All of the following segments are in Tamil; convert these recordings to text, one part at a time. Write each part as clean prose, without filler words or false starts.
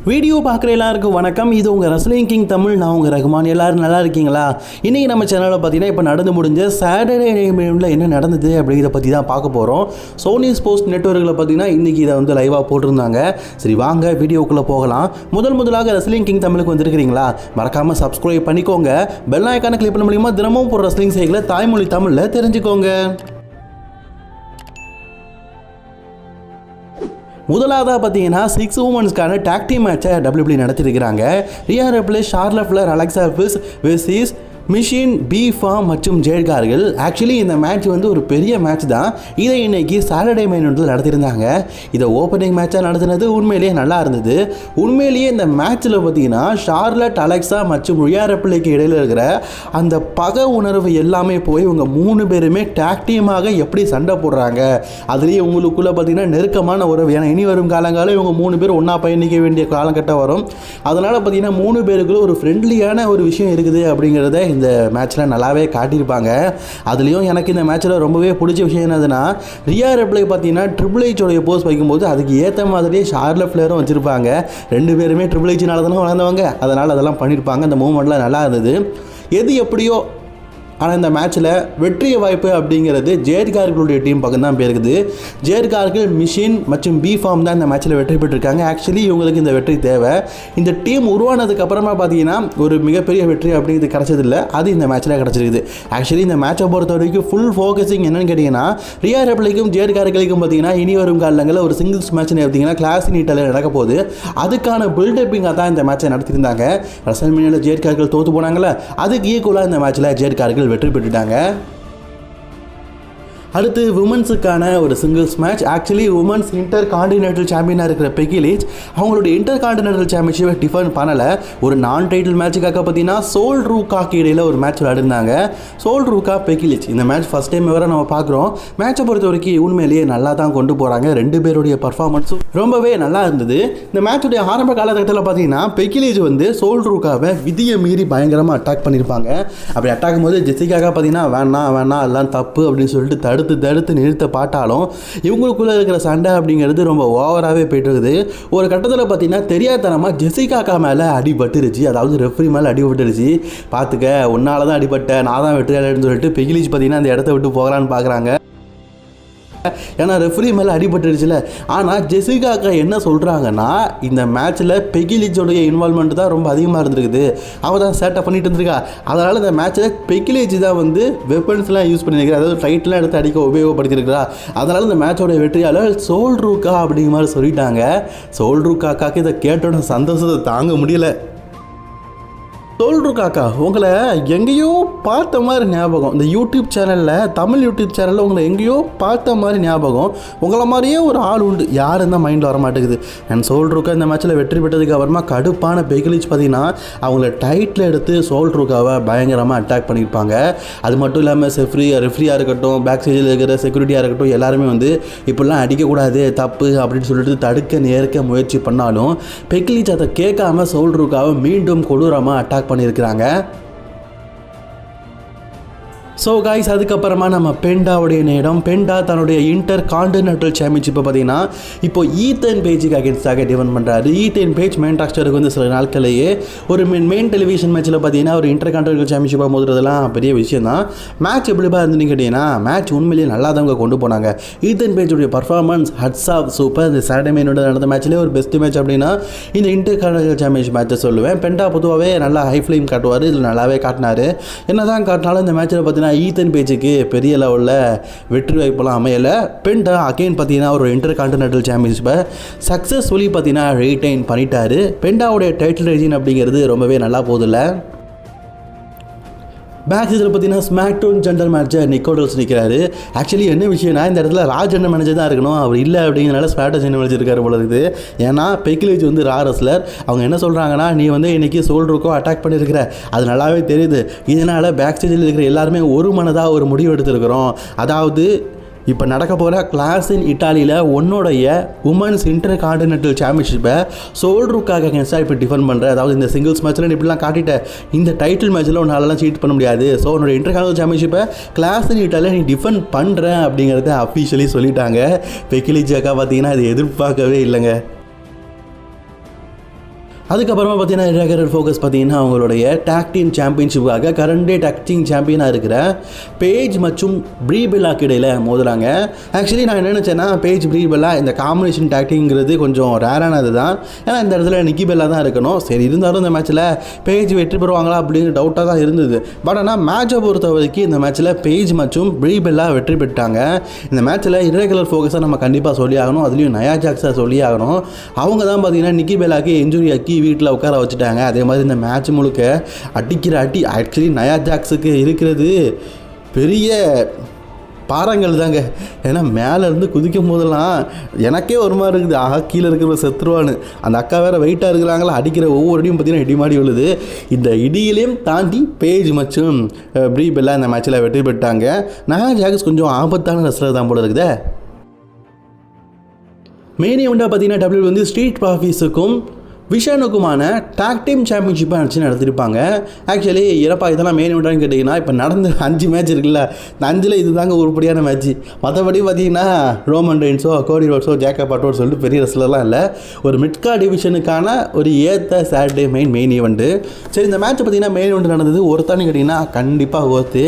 வீடியோ பார்க்குற எல்லாருக்கும் வணக்கம். இது உங்கள் ரெஸ்லிங் கிங் தமிழ். நான் உங்கள் ரகுமான். எல்லோரும் நல்லா இருக்கீங்களா? இன்றைக்கி நம்ம சேனலில் பார்த்தீங்கன்னா இப்போ நடந்து முடிஞ்ச சாட்டர்டே நைட்டில் என்ன நடந்தது அப்படிங்கிறத பற்றி தான் பார்க்க போகிறோம். சோனி ஸ்போர்ட்ஸ் நெட்வொர்க்கில் பார்த்தீங்கன்னா இன்றைக்கி இதை வந்து லைவாக போட்டிருந்தாங்க. சரி வாங்க வீடியோக்குள்ளே போகலாம். முதலாக ரெஸ்லிங் கிங் தமிழுக்கு வந்துருக்கிறீங்களா? மறக்காமல் சப்ஸ்கிரைப் பண்ணிக்கோங்க. பெல் ஐக்கானை கிளிக் பண்ண மூலியமாக தினமும் போகிற ரெஸ்லிங் செய்திகளை தாய்மொழி தமிழில் தெரிஞ்சுக்கோங்க. முதலாவதாக பார்த்தீங்கன்னா 6 உமன்ஸ்க்கான டாக் டீம் மேட்சை WWE நடத்திருக்கிறாங்க. Rhea Ripley, Charlotte Flair, Alexa Bliss versus Michin, B ஃபார்ம் மற்றும் ஜேட் கார்கில். ஆக்சுவலி இந்த மேட்ச் வந்து ஒரு பெரிய மேட்ச் தான். இதை இன்னைக்கு சாட்டர்டே மெயின் இவென்ட்டில் நடத்தியிருந்தாங்க. இதை ஓப்பனிங் மேட்சாக நடத்தினது உண்மையிலேயே நல்லா இருந்தது. உண்மையிலேயே இந்த மேட்ச்சில் பார்த்தீங்கன்னா ஷார்லட், அலெக்சா மற்றும் ரியா ரிப்ளேக்கு இடையில் இருக்கிற அந்த பகை உணர்வு எல்லாமே போய் இவங்க 3 பேருமே டாக் டீமாக எப்படி சண்டை போடுறாங்க, அதுலேயும் உங்களுக்குள்ளே பார்த்தீங்கன்னா நெருக்கமான உறவு. ஏன்னா இனி வரும் காலங்காலம் இவங்க 3 பேர் ஒன்றா பயணிக்க வேண்டிய காலகட்டம் வரும். அதனால் பார்த்தீங்கன்னா 3 பேருக்குள்ள ஒரு ஃப்ரெண்ட்லியான ஒரு விஷயம் இருக்குது அப்படிங்கிறத இந்த மேட்ச்சில் நல்லாவே காட்டியிருப்பாங்க. அதுலேயும் எனக்கு இந்த மேட்ச்சில் ரொம்பவே பிடிச்ச விஷயம் என்னதுன்னா, ரியா ரிப்ளே பார்த்தீங்கன்னா ட்ரிபிள் ஹெச்சோடைய போஸ் வைக்கும்போது அதுக்கு ஏற்ற மாதிரியே ஷார்லட் ஃப்ளேரும் வச்சுருப்பாங்க. 2 பேருமே ட்ரிபிள் ஹெச்னால தானே வளர்ந்தவங்க, அதனால் அதெல்லாம் பண்ணியிருப்பாங்க. அந்த மூமெண்ட்லாம் நல்லா இருந்தது. எது எப்படியோ ஆனால் இந்த மேட்ச்சில் வெற்றிய வாய்ப்பு அப்படிங்கிறது ஜேட் கார்கிலுடைய டீம் பக்கம் தான் போயிருக்குது. ஜேட் கார்கில், மிஷின் மற்றும் பி ஃபார்ம் தான் இந்த மேட்ச்சில் வெற்றி பெற்றிருக்காங்க. ஆக்சுவலி இவங்களுக்கு இந்த வெற்றி தேவை. இந்த டீம் உருவானதுக்கு அப்புறமா பார்த்தீங்கன்னா ஒரு மிகப்பெரிய வெற்றி அப்படிங்கிறது கிடச்சதில்லை. அது இந்த மேட்ச்சில் கிடச்சிருக்குது. ஆக்சுவலி இந்த மேட்சை பொறுத்த வரைக்கும் ஃபுல் ஃபோக்கஸிங் என்னன்னு கேட்டிங்கன்னா, ரியா ரிப்ளேக்கும் ஜேட் கார்கிலுக்கும் பார்த்தீங்கன்னா இனி வரும் காலங்களில் ஒரு சிங்கிள்ஸ் மேட்ச்னு பார்த்தீங்கன்னா கிளாஸ் நீட்டால் நடக்க போகுது. அதுக்கான பில்டப்பிங்காக தான் இந்த மேட்சை நடத்தியிருந்தாங்க. ரெஸ்ல்மேனியாவில் ஜேட் கார்கில் தோற்று போனாங்களே, அதுக்கு ஈக்குவலாக இந்த மேட்ச்சில் ஜேட் கார்கில் வெற்றி பெற்றுட்டாங்க. அடுத்து உமன்ஸுக்கான ஒரு singles match. Actually women's intercontinental சாம்பியனாக இருக்கிற பெக்கி லிஞ்ச் அவங்களுடைய இன்டர் கான்டினென்டல் சாம்பியன்ஷிப்பை டிஃபன் பண்ணலை. ஒரு நான் டைட்டில் மேட்சுக்காக பார்த்தீங்கன்னா சோல் ரூக்காக்கு இடையில் ஒரு மேட்ச் விளையாடிருந்தாங்க. Sol Ruca, Becky Lynch. இந்த மேட்ச் ஃபஸ்ட் டைம் வேறு நம்ம பார்க்குறோம். மேட்சை பொறுத்த வரைக்கும் உண்மையிலேயே நல்லா தான் கொண்டு போகிறாங்க. 2 பேருடைய பர்ஃபார்மன்ஸும் ரொம்பவே நல்லா இருந்தது. இந்த மேட்சுடைய ஆரம்ப காலகட்டத்தில் பார்த்தீங்கன்னா பெக்கி லிஞ்ச் வந்து சோல் ரூக்காவை விதியை மீறி பயங்கரமாக அட்டாக் பண்ணியிருப்பாங்க. அப்படி அட்டாக்கும் போது ஜெசிக்காக பார்த்தீங்கன்னா வேணாம் எல்லாம் தப்பு அப்படின்னு சொல்லிட்டு தடுத்து நிறுத்த பாட்டாலும் இவங்களுக்குள்ள இருக்கிற சண்டை அப்படிங்கிறது ரொம்ப ஓவராகவே போயிட்டு இருக்குது. ஒரு கட்டத்தில் பார்த்தீங்கன்னா தெரியாதனமாக ஜெசிகாக்கா மேலே அடிபட்டுருச்சு. அதாவது ரெஃப்ரி மேலே அடிபட்டுருச்சு. பார்த்துக்க, உன்னால தான் அடிபட்ட, நான் தான் வெற்றியாளர்னு சொல்லிட்டு பெக்கி லிஞ்ச் பார்த்தீங்கன்னா அந்த இடத்த விட்டு போகலான்னு பார்க்குறாங்க. ஏன்னா ரெஃப்ரி மேலே அடிபட்டுருச்சுல. ஆனால் ஜெசிகாக்கா என்ன சொல்கிறாங்கன்னா, இந்த மேட்ச்சில் பெக்கி லிஞ்சோடைய இன்வால்மெண்ட் தான் ரொம்ப அதிகமாக இருந்திருக்குது. அவள் தான் சேட்டை பண்ணிட்டு இருந்திருக்கா. அதனால் இந்த மேட்ச்சில் பெக்கி லிஞ்ச் தான் வந்து வெப்பன்ஸ்லாம் யூஸ் பண்ணியிருக்கிறா, அதாவது ஃபைட்லாம் எடுத்து அடிக்க உபயோகப்படுத்தியிருக்கிறா. அதனால் இந்த மேட்சோட வெற்றியாளர் சோல் ரூக்கா அப்படிங்கிற மாதிரி சொல்லிட்டாங்க. சோல் ரூக்காக்காக்கு இதை கேட்டோட சந்தோஷத்தை தாங்க முடியலை. சோல் ரூக்காக்கா, உங்களை எங்கேயோ பார்த்த மாதிரி ஞாபகம். இந்த யூடியூப் சேனலில், தமிழ் யூடியூப் சேனலில் உங்களை எங்கேயோ பார்த்த மாதிரி ஞாபகம். உங்களை மாதிரியே ஒரு ஆள் உண்டு, யாரும் தான் மைண்டில் வர மாட்டேங்குது. அண்ட் சோல் ரூக்கா இந்த மேட்ச்சில் வெற்றி பெற்றதுக்கு அப்புறமா கடுப்பான பெக்கி லிஞ்ச் பார்த்தீங்கன்னா அவங்கள டைட்டில் எடுத்து சோல் ரூக்காவை பயங்கரமாக அட்டாக் பண்ணியிருப்பாங்க. அது மட்டும் இல்லாமல் ரெஃப்ரியாக இருக்கட்டும், பேக் சைடில் இருக்கிற செக்யூரிட்டியாக இருக்கட்டும், எல்லாருமே வந்து இப்படிலாம் அடிக்கக்கூடாது, தப்பு அப்படின்னு சொல்லிட்டு தடுக்க நேர்க்க முயற்சி பண்ணாலும் பெக்கி லிஞ்ச் அதை கேட்காம சோல் ரூக்காவை மீண்டும் கொடூரமாக அட்டாக் பண்ணியிருக்கிறாங்க. ஸோ காய்ஸ், அதுக்கப்புறமா நம்ம பெண்டாவுடைய நேரம். பெண்டா தன்னுடைய இன்டர் கான்டினென்டல் சாம்பியன்ஷிப்பை பார்த்தீங்கன்னா இப்போ ஈத்தன் பேஜுக்கு அகேன்ஸ்டாக டிஃபன் பண்ணுறாரு. ஈத்தன் பேஜ் மெயின் ராஸ்டருக்கு வந்து சில நாட்களையே ஒரு மெயின் டெலிவிஷன் மேட்ச்சில் பார்த்தீங்கன்னா ஒரு இன்டர் கான்டினென்டல் சாம்பியன்ஷிப்பாக மோதுறதுலாம் பெரிய விஷயம் தான். மேட்ச் எப்படிப்பா இருந்துன்னு கேட்டிங்கன்னா, மேட்ச் உண்மையிலேயே நல்லா தான் கொண்டு போனாங்க. ஈத்தன் பேஜுடைய பர்ஃபார்மன்ஸ் ஹட்ஸ் ஆஃப் சூப்பர். இந்த சாட்டர்டே மெயினோட நடந்த மேட்ச்லேயே ஒரு பெஸ்ட் மேட்ச் அப்படின்னா இந்த இன்டர் கான்டினென்டல் சாம்பியன்ஷிப் மேட்சை சொல்லுவேன். பெண்டா பொதுவாகவே நல்லா ஹை ஃப்ளேம் காட்டுவார். இதில் நல்லாவே காட்டினார். என்ன தான் காட்டினாலும் இந்த மேட்ச்சில் பார்த்தீங்கன்னா ஈத்தன் பேஜுக்கு பெரிய லெவலில் வெற்றி வாய்ப்பெல்லாம் அமையலை. பெண்டா அகைன் பார்த்தீங்கன்னா ஒரு இன்டர் கான்டினென்டல் சாம்பியன்ஷிப்பை சக்ஸஸ்ஃபுல்லி பார்த்தீங்கன்னா ரீடைன் பண்ணிட்டாரு. பெண்டாவுடைய டைட்டில் ரெஜின் அப்படிங்கிறது ரொம்பவே நல்லா போதில்லை. பேக் இதில் பார்த்தீங்கன்னா ஸ்மாக் டவுன் ஜென்ரல் மேனேஜர் நிக்கோடல்ஸ் நிற்கிறாரு. ஆக்சுவலி என்ன விஷயம்னா, இந்த இடத்துல ஜென்ரல் மேனேஜர் தான் இருக்கணும், அவர் இல்லை அப்படிங்கிறனால ஸ்மாக் டவுன் ஜென்ரல் மேனேஜர் இருக்காரு போல இருக்குது. ஏன்னா பெக்கி லிஞ்ச் வந்து ரா ரெஸ்லர். அவங்க என்ன சொல்கிறாங்கன்னா, நீ வந்து இன்றைக்கி சோல் ரூக்கோ அட்டாக் பண்ணியிருக்கிற, அது நல்லாவே தெரியுது. இதனால் பேக் ஸ்டேஜில் இருக்கிற எல்லாருமே ஒரு மனதாக ஒரு முடிவு எடுத்துருக்கிறோம். அதாவது இப்போ நடக்க போகிற கிளாஸ் இன் இட்டாலியில் உன்னுடைய உமன்ஸ் இன்டர் கான்டினென்டல் சாம்பியன்ஷிப்பை சோல் ரூக்காக அகேன்ஸ்டாக இப்போ டிஃபன் பண்ணுற. அதாவது இந்த சிங்கிள்ஸ் மேட்ச்சில் இப்படிலாம் காட்டிட்டேன், இந்த டைட்டில் மேட்ச்சில் உன்னாலலாம் சீட் பண்ண முடியாது. ஸோ உன்னோட இன்டர் கான்டினென்டல் சாம்பியன்ஷிப்பை கிளாஸ் இன் இட்டாலியில் நீ டிஃபன் பண்ணுற அப்படிங்கிறத அஃபிஷியலி சொல்லிட்டாங்க. பெக்கி லிஞ்ச் அக்கா பார்த்தீங்கன்னா அது எதிர்பார்க்கவே இல்லைங்க. அதுக்கப்புறமா பார்த்தீங்கன்னா ரெகுலர் ஃபோக்கஸ் பார்த்தீங்கன்னா அவங்களுடைய டாக் டீம் சாம்பியன்ஷிப்புக்காக கரண்ட் டே டாக் டீம் சாம்பியனாக இருக்கிற பேஜ் மற்றும் ப்ரீ பெல்லாக்கு இடையில் மோதுறாங்க. ஆக்சுவலி நான் என்ன நினச்சேன்னா பேஜ் ப்ரீ பெல்லா இந்த காம்பினேஷன் டாக்டிங்கிறது கொஞ்சம் ரேரானது தான். ஏன்னா இந்த இடத்துல நிக்கி பெல்லா தான் இருக்கணும். சரி, இருந்தாலும் இந்த மேட்ச்சில் பேஜ் வெற்றி பெறுவாங்களா அப்படின்னு டவுட்டாக தான் இருந்தது. பட் ஆனால் மேட்சை பொறுத்த வரைக்கும் இந்த மேட்ச்சில் பேஜ் மற்றும் ப்ரீ பெல்லா வெற்றி பெற்றாங்க. இந்த மேட்ச்சில் இர்ரெகுலர் ஃபோக்கஸாக நம்ம கண்டிப்பாக சொல்லி ஆகணும். அதுலேயும் நயா ஜாக்ஸை சொல்லி ஆகணும். அவங்க தான் பார்த்தீங்கன்னா நிக்கி பெல்லாக்கு இன்ஜுரி ஆக்கி வீட்டில் உட்கார வச்சுட்டாங்க. அதே மாதிரி இந்த மேட்ச் முழுக்க அடிக்கிற அடி ஆக்சுவலி நயா ஜாக்ஸுக்கு இருக்கிறது பெரிய பாறங்கள் தாங்க. ஏன்னா மேலேருந்து குதிக்கும் போதெல்லாம் எனக்கே ஒரு மாதிரி இருக்குது, ஆஹா கீழே இருக்கிற செத்துருவான்னு. அந்த அக்கா வேறு வெயிட்டாக இருக்கிறாங்களா, அடிக்கிற ஒவ்வொரு அடியும் பார்த்தீங்கன்னா இடி மாடி விழுது. இந்த இடியிலையும் தாண்டி பேஜ் மற்றும் ப்ரீ பெல்லா இந்த மேட்ச்சில் வெற்றி பெற்றாங்க. நயா ஜாக்ஸ் கொஞ்சம் ஆபத்தான ரெஸ்லர் தான் போல இருக்குதே. மெயின் ஈவெண்ட்டாக பார்த்தீங்கன்னா டபிள்யூ வந்து ஸ்ட்ரீட் ப்ராஃபிஸுக்கும் விஷனுக்குமான டாக் டீம் சாம்பியன்ஷிப்பை நினச்சி நடத்திருப்பாங்க. ஆக்சுவலி இறப்பா இதெல்லாம் மெயின் ஈவெண்ட்டான்னு கேட்டிங்கன்னா இப்போ நடந்த 5 மேட்ச் இருக்குல்ல, இந்த 5ல் இது தாங்க உருப்படியான மேட்ச்சு. மற்றபடி பார்த்தீங்கன்னா ரோமன் ரெயின்ஸோ கோடி ரோட்ஸோ ஜேக்கப் அட்டோர் சொல்லிட்டு பெரிய ரெஸ்லர்லாம் இல்லை. ஒரு மிட்கா டிவிஷனுக்கான ஒரு ஏற்ற சாட்டர்டே மெயின் ஈவெண்ட்டு. சரி, இந்த மேட்ச் பார்த்தீங்கன்னா மெயின் ஈவெண்ட் நடந்தது ஒருத்தானு கேட்டிங்கன்னா கண்டிப்பாக ஒருத்து.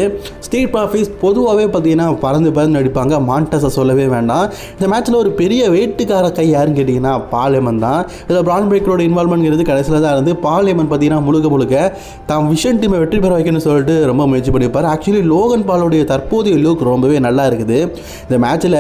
ஸ்ட்ரீட் ப்ராஃபிஸ் பொதுவாகவே பார்த்தீங்கன்னா பறந்து நடிப்பாங்க, மாண்டஸை சொல்லவே வேண்டாம். இந்த மேட்ச்சில் ஒரு பெரிய வெயிட்டுக்கார கை யாருன்னு கேட்டிங்கன்னா பால் ஹேமன் தான். இதில் பிரான் பிரேக்கரோட இன்வால்மெண்ட்ங்கிறது கடைசியில் தான் இருந்து பால் ஹேமன் பார்த்தீங்கன்னா முழுக்க தான் விஷன் டீமை வெற்றி பெற வைக்கணும்னு சொல்லிட்டு ரொம்ப முயற்சி பண்ணியிருப்பார். ஆக்சுவலி லோகன் பாலோடைய தற்போதைய லுக் ரொம்பவே நல்லா இருக்குது. இந்த மேட்ச்சில்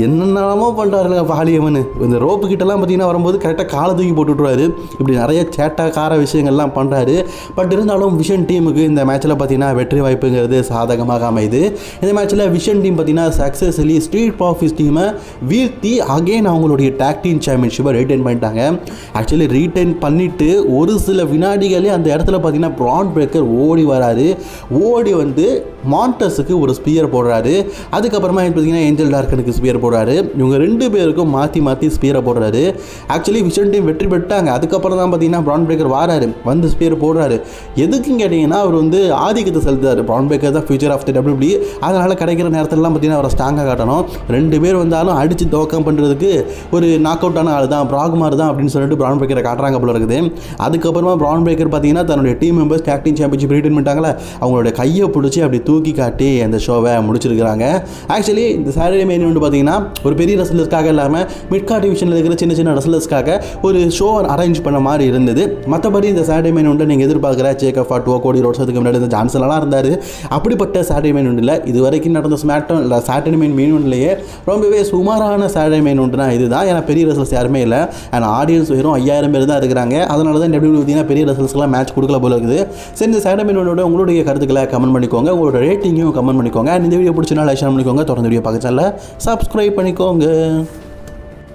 என்னென்னமோ பண்ணுறாருங்க பால் ஹேமன். இந்த ரோப்பு கிட்டலாம் பார்த்தீங்கன்னா வரும்போது கரெக்டாக காலை தூக்கி போட்டு விட்ருவாரு. இப்படி நிறைய சேட்டக்கார விஷயங்கள்லாம் பண்ணுறாரு. பட் இருந்தாலும் விஷன் டீமுக்கு இந்த மேட்ச்சில் பார்த்தீங்கன்னா வெற்றி வாய்ப்புங்கிறது சாதகமாக அமையுது. இந்த மேட்ச்சில் விஷன் டீம் பார்த்தீங்கன்னா சக்ஸஸ்ஃபுல்லி ஸ்ட்ரீட் ப்ராஃபிஸ் டீமை வீழ்த்தி அகைன் அவங்களுடைய டாக் டீம் சாம்பியன்ஷிப்பை ரீட்டைன் பண்ணிட்டாங்க. ஆக்சுவலி ரீட்டைன் பண்ணிவிட்டு ஒரு சில வினாடிகளே அந்த இடத்துல பார்த்தீங்கன்னா பிரான் பிரேக்கர் ஓடி வராரு. ஓடி வந்து மாண்டஸுக்கு ஒரு ஸ்பியர் போடுறாரு. அதுக்கப்புறமா பார்த்தீங்கன்னா ஏஞ்சல் டார்க்கனுக்கு ஸ்பியர் போடுறாரு. இவங்க 2 பேருக்கும் மாற்றி ஸ்பியரை போடுறாரு. ஆக்சுவலி விஷன் டீம் வெற்றி பெற்றாங்க. அதுக்கப்புறம் தான் பார்த்தீங்கன்னா பிரான் பிரேக்கர் வராரு, வந்து ஸ்பியர் போடுறாரு. எதுக்குன்னு கேட்டிங்கன்னா அவர் வந்து ஆதிக்கத்தை செலுத்துறாரு. பிரான் பிரேக்கர் தான் ஃபியூச்சர் ஆஃப் தி டபிள்யூபிள்யூ. அதனால் கிடைக்கிற நேரத்திலலாம் பார்த்தீங்கன்னா அவரை ஸ்ட்ராங்காக காட்டணும். 2 பேர் வந்தாலும் அடித்து துவக்கம் பண்ணுறதுக்கு ஒரு நாக் அவுட்டான ஆள் தான், பிராகுமார் தான் அப்படின்னு சொல்லிட்டு பிரான் பிரேக்கரை காட்டுறாங்க போல இருக்குது. அதுக்கப்புறமா பிரான் பிரேக்கர் பார்த்தீங்கன்னா தன்னுடைய team members tag team championship retain பண்ணிட்டாங்களே, அவங்களுடைய கையை பிடிச்சி அப்படி தூக்கி காட்டி அந்த ஷோவை முடிச்சிருக்கிறாங்க. ஆக்சுவலி இந்த சாட்டர்டே மெயின் ஈவெண்ட் பார்த்தீங்கன்னா ஒரு பெரிய ரெஸ்லர்ஸ்க்காக இல்லாமல் மிட்கா டிவிஷனில் இருக்கிற சின்ன ரெஸ்லர்ஸ்க்காக ஒரு ஷோ அரேஞ்ச் பண்ண மாதிரி இருந்தது. மற்றபடி இந்த சாட்டர்டே மெயின் ஈவெண்ட்டை நீங்கள் எதிர்பார்க்குற ஜேக்கப் அட்டோ கோடி ரோட்ஸ் அதுக்கு முன்னாடி இந்த ஜான்சன்லாம் இருந்தார். அப்படிப்பட்ட சாட்டர்டே மெயின் ஈவெண்ட்டில் இது வரைக்கும் நடந்த ஸ்மாக்டவுன் இல்லை சாட்டர்டே மெயின் ஈவெண்ட்லேயே ரொம்பவே சுமாரான சாட்டர்டே மெயின் ஈவெண்ட்னா இதுதான். ஏன்னா பெரிய ரெஸ்லர்ஸ் யாருமே இல்லை. ஆனால் ஆடியன்ஸ் வெறும் 5000 பேர் தான் இருக்கிறாங்க. அதனால தான் டபிள்யூ பார்த்தீங்கன்னா பெரிய ரெசல்ஸ்க்கெல்லாம் மேட்ச் கொடுக்கல போல இருக்குது. சரி, இந்த சாட்டர்டே மெயின் ஈவெண்ட்டோட உங்களுடைய கருத்துக்களை கமெண்ட் பண்ணிக்கோங்க, உங்களோட ரேட்டிங்கையும் கமெண்ட் பண்ணிக்கோங்க. இந்த வீடியோ பிடிச்சனால ஷேர் பண்ணிக்கோங்க. தொடர்ந்து வீடியோ பார்க்க சேனலை சப்ஸ்கிரைப் பண்ணிக்கோங்க.